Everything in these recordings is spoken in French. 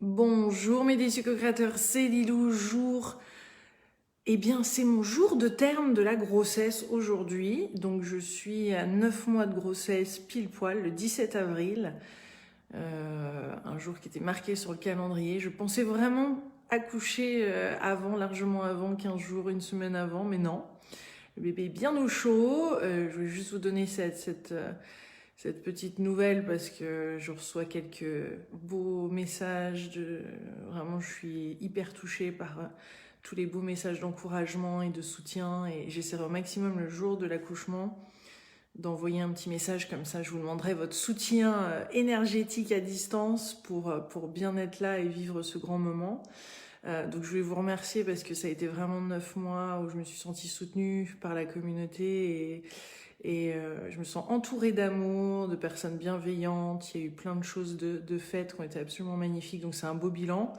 Bonjour mes déçus co-créateurs, c'est Lilou, c'est mon jour de terme de la grossesse aujourd'hui. Donc je suis à 9 mois de grossesse pile poil, le 17 avril. Un jour qui était marqué sur le calendrier. Je pensais vraiment accoucher largement avant, 15 jours, une semaine avant, mais non. Le bébé est bien au chaud. Je vais juste vous donner cette petite nouvelle parce que je reçois quelques beaux messages. Vraiment, je suis hyper touchée par tous les beaux messages d'encouragement et de soutien. Et j'essaierai au maximum le jour de l'accouchement d'envoyer un petit message comme ça. Je vous demanderai votre soutien énergétique à distance pour bien être là et vivre ce grand moment. Donc je voulais vous remercier parce que ça a été vraiment 9 mois où je me suis sentie soutenue par la communauté et je me sens entourée d'amour, de personnes bienveillantes. Il y a eu plein de choses de faites qui ont été absolument magnifiques, donc c'est un beau bilan.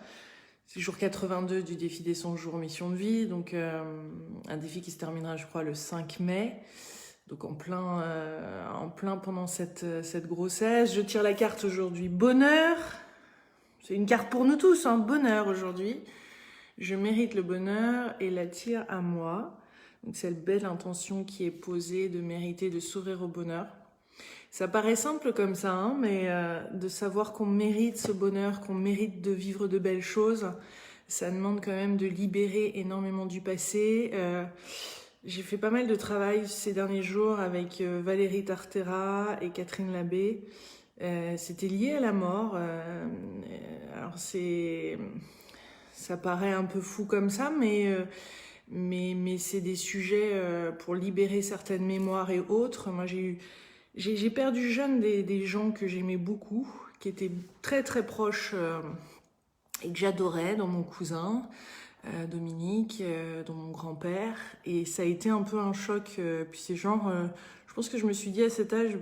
C'est le jour 82 du défi des 100 jours mission de vie, donc un défi qui se terminera je crois le 5 mai. Donc en plein pendant cette grossesse. Je tire la carte aujourd'hui bonheur. C'est une carte pour nous tous, hein, bonheur aujourd'hui. Je mérite le bonheur et l'attire à moi. Donc cette belle intention qui est posée de mériter, de sourire au bonheur. Ça paraît simple comme ça, hein, mais de savoir qu'on mérite ce bonheur, qu'on mérite de vivre de belles choses, ça demande quand même de libérer énormément du passé. J'ai fait pas mal de travail ces derniers jours avec Valérie Tartera et Catherine Labbé. C'était lié à la mort. Alors ça paraît un peu fou comme ça, mais c'est des sujets pour libérer certaines mémoires et autres. Moi, j'ai perdu jeune des gens que j'aimais beaucoup, qui étaient très très proches et que j'adorais, dans mon cousin Dominique, dans mon grand-père. Et ça a été un peu un choc. Puis c'est genre, je pense que je me suis dit à cet âge,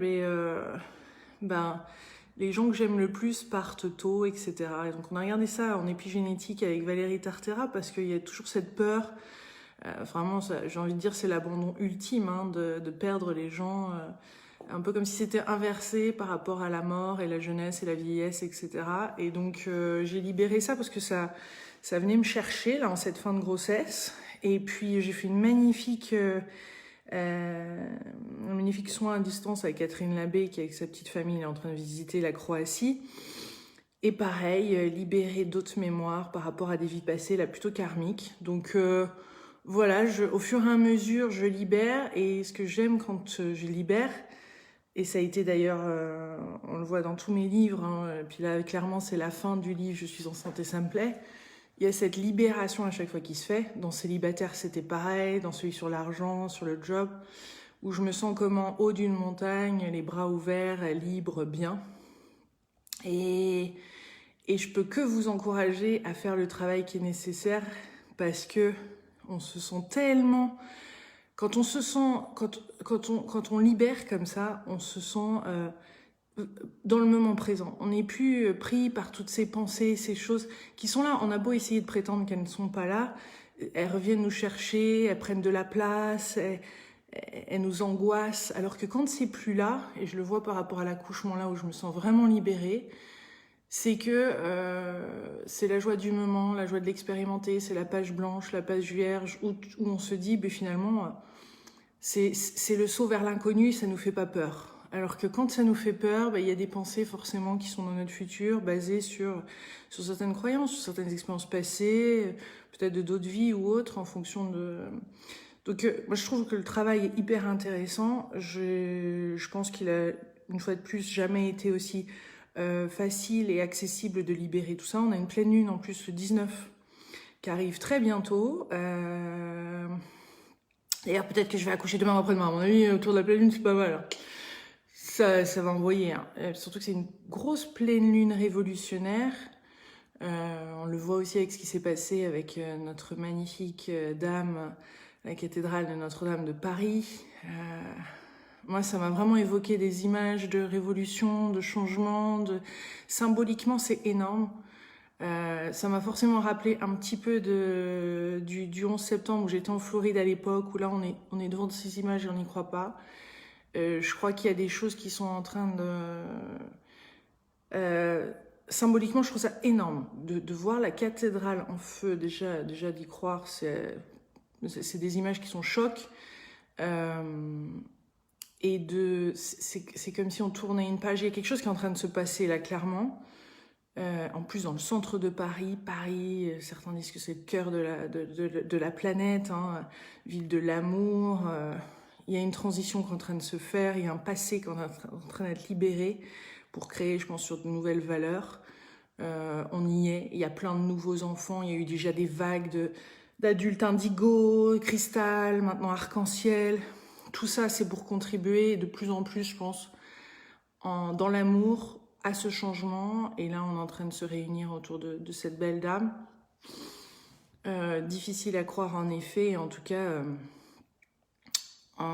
les gens que j'aime le plus partent tôt, etc. Et donc on a regardé ça en épigénétique avec Valérie Tartera parce qu'il y a toujours cette peur. Vraiment, j'ai envie de dire, c'est l'abandon ultime, hein, de perdre les gens. Un peu comme si c'était inversé par rapport à la mort et la jeunesse et la vieillesse, etc. Et donc j'ai libéré ça parce que ça venait me chercher là en cette fin de grossesse. Et puis j'ai fait un magnifique soin à distance avec Catherine Labbé qui avec sa petite famille est en train de visiter la Croatie. Et pareil, libérer d'autres mémoires par rapport à des vies passées, là plutôt karmiques. Donc voilà, au fur et à mesure, je libère. Et ce que j'aime quand je libère, et ça a été d'ailleurs, on le voit dans tous mes livres, hein, puis là clairement c'est la fin du livre, je suis enceinte et ça me plaît. Il y a cette libération à chaque fois qui se fait. Dans Célibataire, c'était pareil, dans celui sur l'argent, sur le job, où je me sens comme en haut d'une montagne, les bras ouverts, libre, bien. Et je peux que vous encourager à faire le travail qui est nécessaire parce que on se sent tellement... Quand on libère comme ça, on se sent dans le moment présent. On n'est plus pris par toutes ces pensées, ces choses qui sont là. On a beau essayer de prétendre qu'elles ne sont pas là, elles reviennent nous chercher, elles prennent de la place, elles nous angoissent. Alors que quand c'est plus là, et je le vois par rapport à l'accouchement là où je me sens vraiment libérée, c'est que c'est la joie du moment, la joie de l'expérimenter, c'est la page blanche, la page vierge, où on se dit, finalement, c'est le saut vers l'inconnu, ça nous fait pas peur. Alors que quand ça nous fait peur, il y a des pensées forcément qui sont dans notre futur, basées sur certaines croyances, sur certaines expériences passées, peut-être de d'autres vies ou autres, en fonction de... Donc moi je trouve que le travail est hyper intéressant. Je pense qu'il a, une fois de plus, jamais été aussi facile et accessible de libérer tout ça. On a une pleine lune en plus le 19 qui arrive très bientôt. D'ailleurs peut-être que je vais accoucher demain ou après-demain. À mon avis, autour de la pleine lune, c'est pas mal. Ça va envoyer. Hein. Surtout que c'est une grosse pleine lune révolutionnaire. On le voit aussi avec ce qui s'est passé avec notre magnifique dame, la cathédrale de Notre-Dame de Paris. Moi, ça m'a vraiment évoqué des images de révolution, de changement, symboliquement, c'est énorme. Ça m'a forcément rappelé un petit peu du 11 septembre où j'étais en Floride à l'époque, où là, on est devant ces images et on n'y croit pas. Je crois qu'il y a des choses qui sont en train symboliquement, je trouve ça énorme de voir la cathédrale en feu. Déjà d'y croire, c'est des images qui sont chocs. Et c'est comme si on tournait une page. Il y a quelque chose qui est en train de se passer là, clairement. En plus, dans le centre de Paris, certains disent que c'est le cœur de la planète, hein, ville de l'amour. Il y a une transition qui est en train de se faire, il y a un passé qui est en train d'être libéré pour créer, je pense, sur de nouvelles valeurs. On y est, il y a plein de nouveaux enfants, il y a eu déjà des vagues d'adultes indigo, cristal, maintenant arc-en-ciel. Tout ça, c'est pour contribuer de plus en plus, je pense, dans l'amour, à ce changement. Et là, on est en train de se réunir autour de cette belle dame. Difficile à croire, en effet. En tout cas,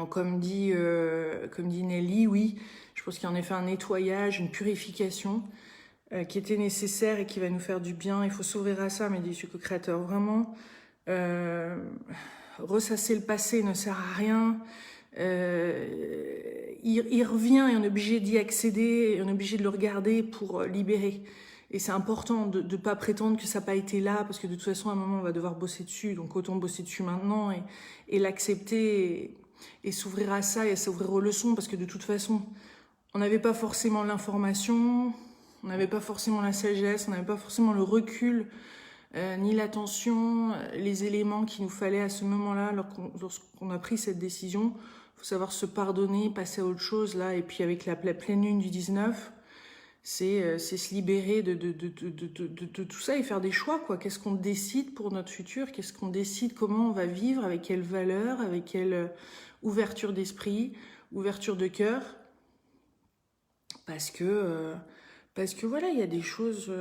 comme dit Nelly, oui, je pense qu'il y a en effet un nettoyage, une purification qui était nécessaire et qui va nous faire du bien. Il faut s'ouvrir à ça, mais dit ce co-créateur, vraiment. Ressasser le passé ne sert à rien. Il revient et on est obligé d'y accéder, et on est obligé de le regarder pour libérer. Et c'est important de ne pas prétendre que ça n'a pas été là, parce que de toute façon, à un moment, on va devoir bosser dessus. Donc autant bosser dessus maintenant et l'accepter et s'ouvrir à ça et s'ouvrir aux leçons, parce que de toute façon, on n'avait pas forcément l'information, on n'avait pas forcément la sagesse, on n'avait pas forcément le recul, ni l'attention, les éléments qu'il nous fallait à ce moment-là, lorsqu'on a pris cette décision. Il faut savoir se pardonner, passer à autre chose, là. Et puis avec la pleine lune du 19, c'est se libérer de tout ça et faire des choix, quoi. Qu'est-ce qu'on décide pour notre futur? Qu'est-ce qu'on décide? Comment on va vivre? Avec quelles valeurs? Avec quelle ouverture d'esprit? Ouverture de cœur? Parce que voilà, il y a des choses,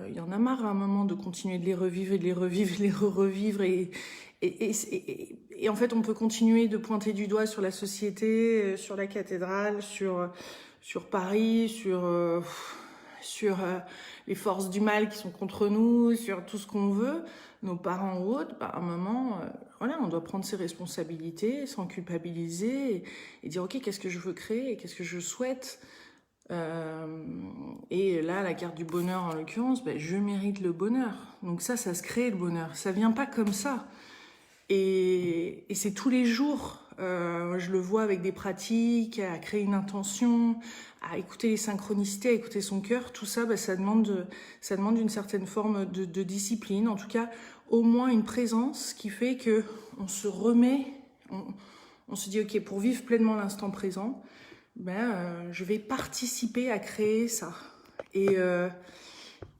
il y en a marre à un moment de continuer de les revivre et de les revivre, de les revivre. Et en fait, on peut continuer de pointer du doigt sur la société, sur la cathédrale, sur Paris, sur les forces du mal qui sont contre nous, sur tout ce qu'on veut, nos parents ou autres. Bah, à un moment, voilà, on doit prendre ses responsabilités, s'en culpabiliser et dire, ok, qu'est-ce que je veux créer, qu'est-ce que je souhaite. Et là, la carte du bonheur en l'occurrence, ben, je mérite le bonheur. Donc ça se crée le bonheur. Ça vient pas comme ça. Et c'est tous les jours. Je le vois avec des pratiques, à créer une intention, à écouter les synchronicités, à écouter son cœur. Tout ça, ben, ça demande une certaine forme de discipline. En tout cas, au moins une présence qui fait que on se remet, on se dit, ok, pour vivre pleinement l'instant présent, je vais participer à créer ça. Et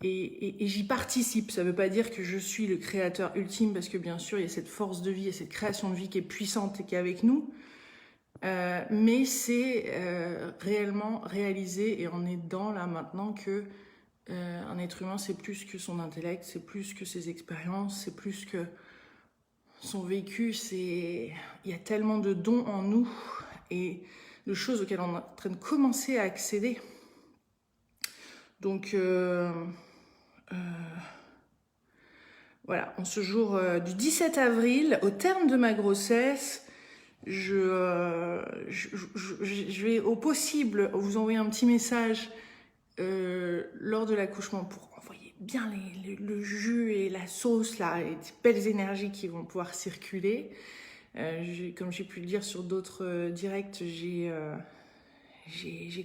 j'y participe. Ça ne veut pas dire que je suis le créateur ultime, parce que bien sûr, il y a cette force de vie et cette création de vie qui est puissante et qui est avec nous. Mais c'est réellement réalisé, et on est dans là maintenant que un être humain, c'est plus que son intellect, c'est plus que ses expériences, c'est plus que son vécu. Il y a tellement de dons en nous et de choses auxquelles on est en train de commencer à accéder. Donc, voilà, en ce jour du 17 avril, au terme de ma grossesse, je vais au possible vous envoyer un petit message lors de l'accouchement pour envoyer bien le jus et la sauce, là, et des belles énergies qui vont pouvoir circuler. Comme j'ai pu le dire sur d'autres directs, j'ai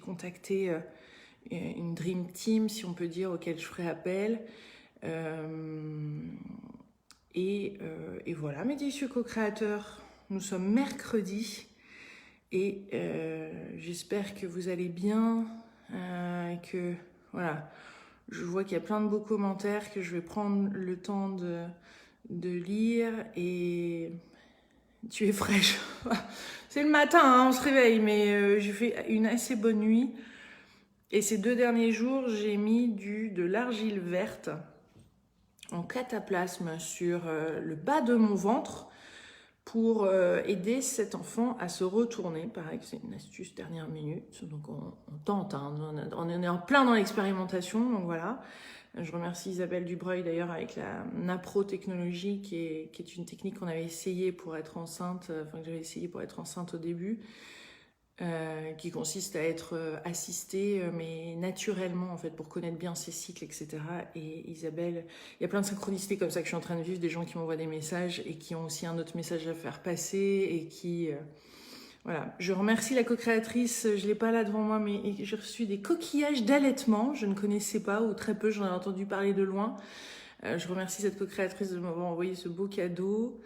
contacté une Dream Team, si on peut dire, auquel je ferai appel. Et voilà, mes délicieux co-créateurs, nous sommes mercredi et j'espère que vous allez bien, et que voilà, je vois qu'il y a plein de beaux commentaires que je vais prendre le temps de lire. Et tu es fraîche. C'est le matin, hein, on se réveille, mais j'ai fait une assez bonne nuit. Et ces 2 derniers jours, j'ai mis de l'argile verte en cataplasme sur le bas de mon ventre pour aider cet enfant à se retourner. Pareil que c'est une astuce dernière minute, donc on tente, hein, on est en plein dans l'expérimentation, donc voilà. Je remercie Isabelle Dubreuil d'ailleurs avec la Napro technologie qui est une technique qu'on avait essayé pour être enceinte, que j'avais essayé pour être enceinte au début. qui consiste à être assisté, mais naturellement, en fait, pour connaître bien ses cycles, etc. Et Isabelle, il y a plein de synchronicités comme ça que je suis en train de vivre, des gens qui m'envoient des messages et qui ont aussi un autre message à faire passer et qui... voilà. Je remercie la co-créatrice, je l'ai pas là devant moi, mais j'ai reçu des coquillages d'allaitement, je ne connaissais pas, ou très peu, j'en ai entendu parler de loin. Je remercie cette co-créatrice de m'avoir envoyé ce beau cadeau.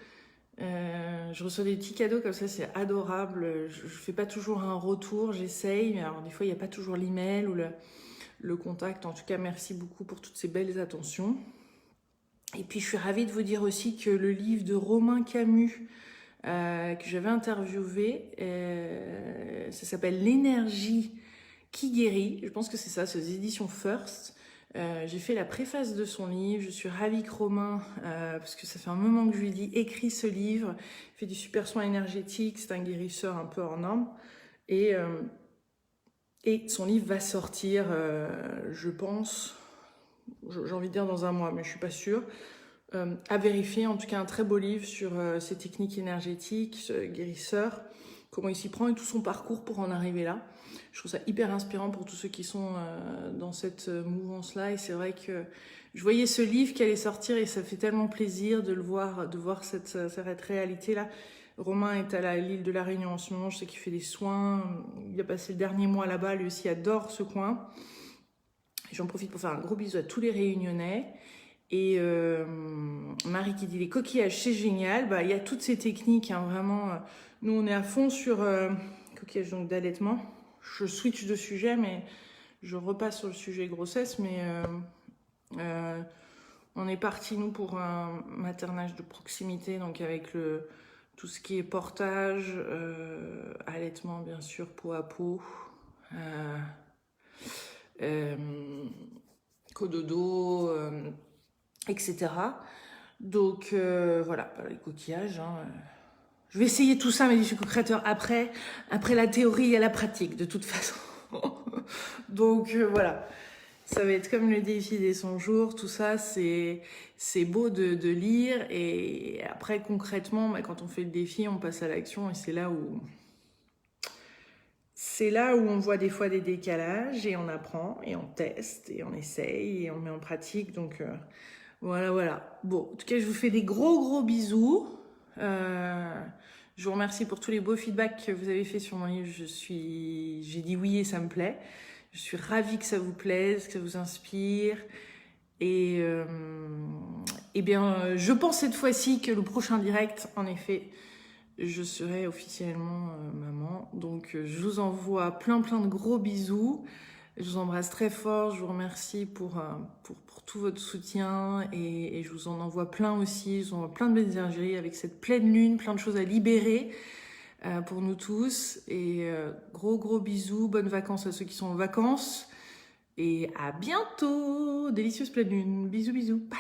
Je reçois des petits cadeaux comme ça, c'est adorable. Je fais pas toujours un retour, j'essaye, mais alors des fois il n'y a pas toujours l'email ou le contact. En tout cas, merci beaucoup pour toutes ces belles attentions. Et puis je suis ravie de vous dire aussi que le livre de Romain Camus que j'avais interviewé, ça s'appelle L'énergie qui guérit. Je pense que c'est ça, c'est aux éditions First. J'ai fait la préface de son livre, je suis ravie que Romain, parce que ça fait un moment que je lui dis, écris ce livre, il fait du super soin énergétique, c'est un guérisseur un peu hors norme, et son livre va sortir, je pense, j'ai envie de dire dans un mois, mais je suis pas sûre, à vérifier, en tout cas un très beau livre sur ses techniques énergétiques, ce guérisseur, comment il s'y prend et tout son parcours pour en arriver là. Je trouve ça hyper inspirant pour tous ceux qui sont dans cette mouvance-là. Et c'est vrai que je voyais ce livre qui allait sortir et ça fait tellement plaisir de le voir, de voir cette réalité-là. Romain est à l'île de la Réunion en ce moment, je sais qu'il fait des soins. Il a passé le dernier mois là-bas, lui aussi adore ce coin. J'en profite pour faire un gros bisou à tous les Réunionnais. Et Marie qui dit les coquillages, c'est génial. Bah, il y a toutes ces techniques, hein, vraiment. Nous, on est à fond sur coquillages donc d'allaitement. Je switch de sujet, mais je repasse sur le sujet grossesse. Mais on est parti, nous, pour un maternage de proximité, donc avec tout ce qui est portage, allaitement, bien sûr, peau à peau, cododo, etc. Donc, voilà, les coquillages, hein, je vais essayer tout ça, mes défis co-créateurs, après la théorie et la pratique, de toute façon. Donc, voilà. Ça va être comme le défi des 100 jours, tout ça, c'est beau de lire. Et après, concrètement, bah, quand on fait le défi, on passe à l'action et c'est là où on voit des fois des décalages et on apprend et on teste et on essaye et on met en pratique. Donc, voilà. Bon, en tout cas, je vous fais des gros bisous. Je vous remercie pour tous les beaux feedbacks que vous avez fait sur mon livre. J'ai dit oui et ça me plaît. Je suis ravie que ça vous plaise, que ça vous inspire. Et bien, je pense cette fois-ci que le prochain direct, en effet, je serai officiellement maman. Donc, je vous envoie plein de gros bisous. Je vous embrasse très fort. Je vous remercie pour tout votre soutien. Et je vous en envoie plein aussi. Je vous envoie plein de belles énergies avec cette pleine lune, plein de choses à libérer pour nous tous. Et gros bisous. Bonnes vacances à ceux qui sont en vacances. Et à bientôt. Délicieuse pleine lune. Bisous. Bye.